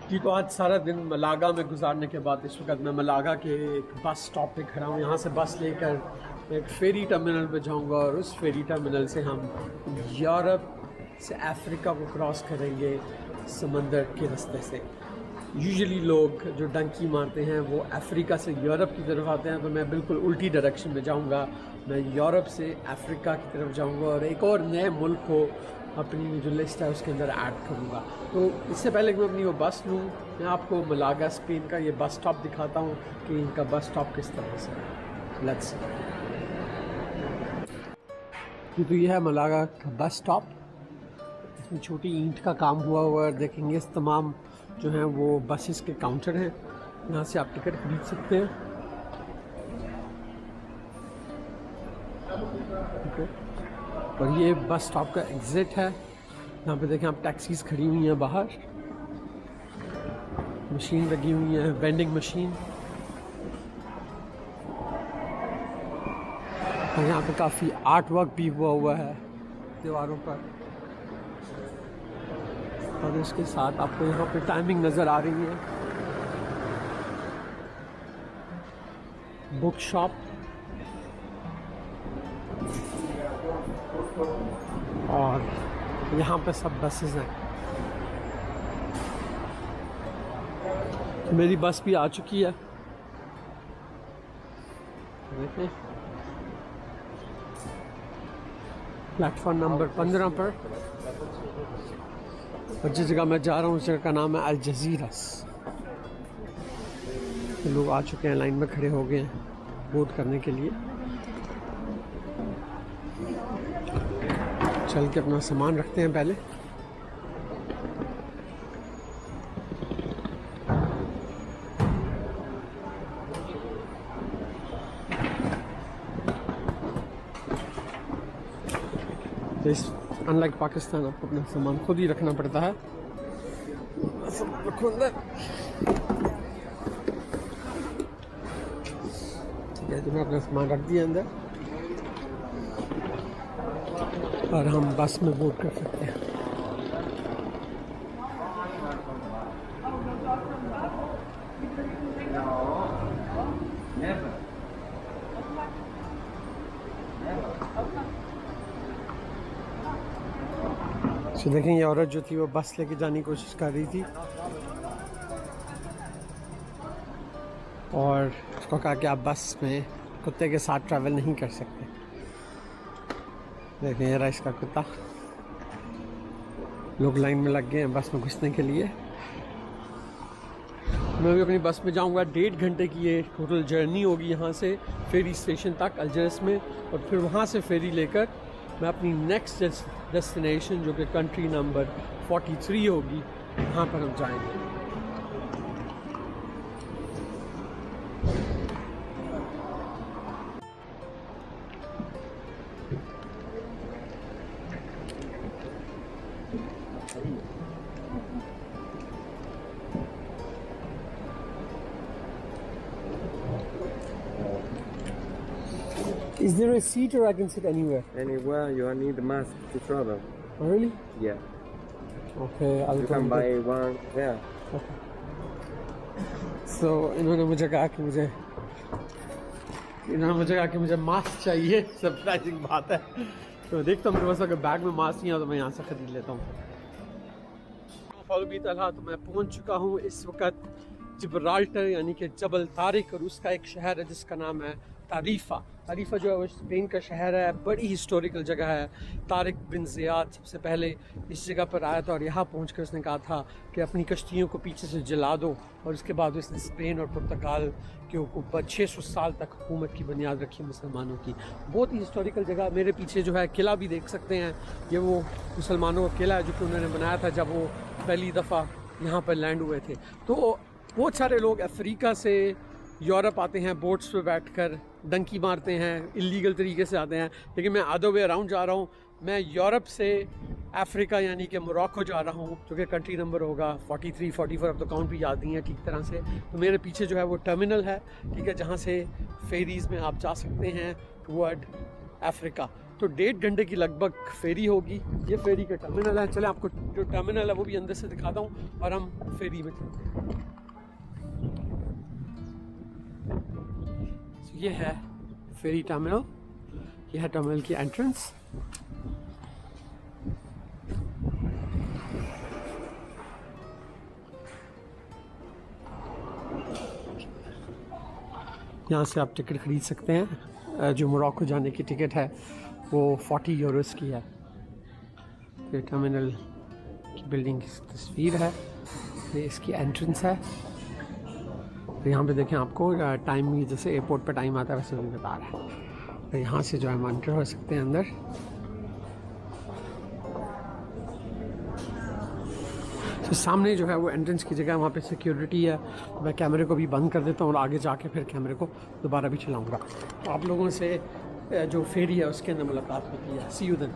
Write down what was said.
जी तो आज सारा दिन मलागा में गुजारने के बाद इस वक्त मैं मलागा के एक बस स्टॉप पे खड़ा हूँ। यहाँ से बस लेकर एक फेरी टर्मिनल पे जाऊँगा और उस फेरी टर्मिनल से हम यूरोप से अफ्रीका को क्रॉस करेंगे समंदर के रास्ते से। यूजुअली लोग जो डंकी मारते हैं वो अफ्रीका से यूरोप की तरफ आते हैं, तो मैं बिल्कुल उल्टी डायरेक्शन में जाऊँगा। मैं यूरोप से अफ्रीका की तरफ जाऊँगा और एक और नए मुल्क को अपनी जो लिस्ट है उसके अंदर ऐड करूँगा। तो इससे पहले कि मैं अपनी वो बस लूँ, मैं आपको मलागा स्पेन का ये बस स्टॉप दिखाता हूँ कि इनका बस स्टॉप किस तरह से है। Let's see. तो ये है मलागा का बस स्टॉप। इसमें छोटी ईंट का काम हुआ है। देखेंगे इस तमाम जो हैं वो बसेस के काउंटर हैं, यहाँ से आप टिकट खरीद सकते हैं। और ये बस स्टॉप का एग्ज़िट है। यहाँ पे देखें आप, टैक्सीज खड़ी हुई हैं बाहर, मशीन लगी हुई है, वेंडिंग मशीन। और यहाँ पे काफ़ी आर्ट वर्क भी हुआ है दीवारों पर। और इसके साथ आपको यहाँ पे टाइमिंग नज़र आ रही है। बुक शॉप और यहाँ पे सब बसेस हैं। मेरी बस भी आ चुकी है, देखें प्लेटफॉर्म नंबर 15 पर। और जिस जगह मैं जा रहा हूँ उस जगह का नाम है अल जज़ीरस। तो लोग आ चुके हैं, लाइन में खड़े हो गए हैं बोर्ड करने के लिए। चल के अपना सामान रखते हैं पहले। तो इस अनलाइक पाकिस्तान आपको अपना सामान खुद ही रखना पड़ता है। सब रखो अंदर। ठीक है, तो मैं अपना सामान रख दिया अंदर और हम बस में बोर्ड कर सकते हैं। तो देखें ये औरत जो थी वो बस लेके जाने की कोशिश कर रही थी और उसको कहा कि आप बस में कुत्ते के साथ ट्रैवल नहीं कर सकते। देखें ये रहा इसका कुत्ता। लोग लाइन में लग गए हैं बस में घुसने के लिए। मैं भी अपनी बस में जाऊंगा। 1.5 घंटे की ये टोटल जर्नी होगी यहाँ से फेरी स्टेशन तक अल्जर्स में, और फिर वहाँ से फेरी लेकर मैं अपनी नेक्स्ट डेस्टिनेशन जो कि कंट्री नंबर 43 होगी, वहाँ पर हम जाएंगे। Is there a seat or I can sit anywhere? Anywhere you need a mask to travel. Oh, really? Yeah. Okay, I'll You can buy one there. Okay. So इन्होंने मुझे कहा कि मुझे मास्क चाहिए। सरप्राइजिंग बात है। तो देखता हूँ मेरे पास अगर बैग में मास्क नहीं है तो मैं यहाँ से खरीद लेता हूँ। फॉलो भी तला तो मैं पहुँच चुका हूँ इस वक्त जिब्राल्टर यानी कि जबल तारिक, और उसका एक शहर है जिसका नाम है तारीफ़ा। तारीफ़ा जो है वो स्पेन का शहर है, बड़ी हिस्टोरिकल जगह है। तारिक बिन ज़ियाद सबसे पहले इस जगह पर आया था और यहाँ पहुँचकर उसने कहा था कि अपनी कश्तियों को पीछे से जला दो, और उसके बाद उसने स्पेन और पुर्तगाल के ऊपर 600 साल तक हुकूमत की बुनियाद रखी मुसलमानों की। बहुत ही हिस्टोरिकल जगह। मेरे पीछे जो है किला भी देख सकते हैं, ये वो मुसलमानों का किला है जो कि उन्होंने बनाया था जब वो पहली दफ़ा यहाँ पर लैंड हुए थे। तो बहुत सारे लोग अफ्रीका से यूरोप आते हैं, बोट्स पे बैठकर डंकी मारते हैं, इलीगल तरीके से आते हैं। लेकिन मैं अदर वे अराउंड जा रहा हूँ। मैं यूरोप से अफ्रीका यानी कि मोरक्को जा रहा हूँ, जो कि कंट्री नंबर होगा 43, 44, अब तो काउंट भी याद नहीं है ठीक तरह से। तो मेरे पीछे जो है वो टर्मिनल है, ठीक है, जहाँ से फेरीज़ में आप जा सकते हैं टूवर्ड अफ्रीका। तो 1.5 घंटे की लगभग फेरी होगी। ये फेरी का टर्मिनल है। चले आपको जो टर्मिनल है वो भी अंदर से दिखाता हूँ और हम फेरी में चलते हैं। तो ये है फेरी टर्मिनल, ये है टर्मिनल की एंट्रेंस। यहाँ से आप टिकट ख़रीद सकते हैं। जो मोरक्को जाने की टिकट है वो 40 यूरोस की है। ये टर्मिनल की बिल्डिंग की तस्वीर है, ये इसकी एंट्रेंस है। तो यहाँ पे देखें आपको टाइम भी जैसे एयरपोर्ट पे टाइम आता है वैसे भी बता रहा है। तो यहाँ से जो है हम एंटर हो सकते हैं अंदर। तो सामने जो है वो एंट्रेंस की जगह, वहाँ पे सिक्योरिटी है। तो मैं कैमरे को भी बंद कर देता हूँ और आगे जाके फिर कैमरे को दोबारा भी चलाऊँगा। तो आप लोगों से जो फेरी है उसके अंदर मुलाकात होती है। सी यू देन।